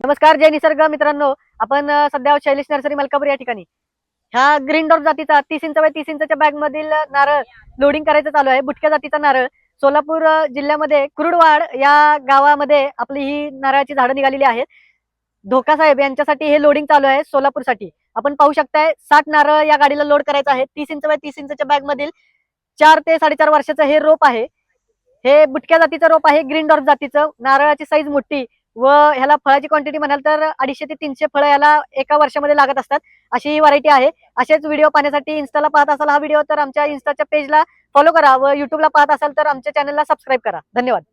नमस्कार, जय निसर्ग मित्रांनो. आपण सध्या शैलेश नर्सरी मलकापूर या ठिकाणी ह्या ग्रीन डॉर्फ जातीचा 30 इंच बाय 30 इंचच्या बॅग मधील नारळ लोडिंग करायचं चालू आहे. बुटक्या जातीचा नारळ सोलापूर जिल्ह्यामध्ये कुरुडवाड या गावामध्ये आपली ही नारळाची झाडं निघालेली आहेत. धोका साहेब यांच्यासाठी हे लोडिंग चालू आहे सोलापूरसाठी. आपण पाहू शकताय 60 नारळ या गाडीला लोड करायचं आहे. 30 इंच बाय 30 इंचच्या बॅग मधील 4 ते 4.5 वर्षाचं हे रोप आहे. हे बुटक्या जातीचं रोप आहे. ग्रीन डॉर्फ जातीचं. नारळाची साईज मोठी व ह्याला फळाची क्वांटिटी म्हणाल तर 250 ते 300 फळं याला एका वर्षामध्ये लागत असतात. अशी ही व्हरायटी आहे. असेच व्हिडिओ पाहण्यासाठी इन्स्टाला पाहत असाल हा व्हिडिओ तर आमच्या इन्स्टाच्या पेजला फॉलो करा व युट्यूबला पाहत असाल तर आमच्या चॅनलला सबस्क्राईब करा. धन्यवाद.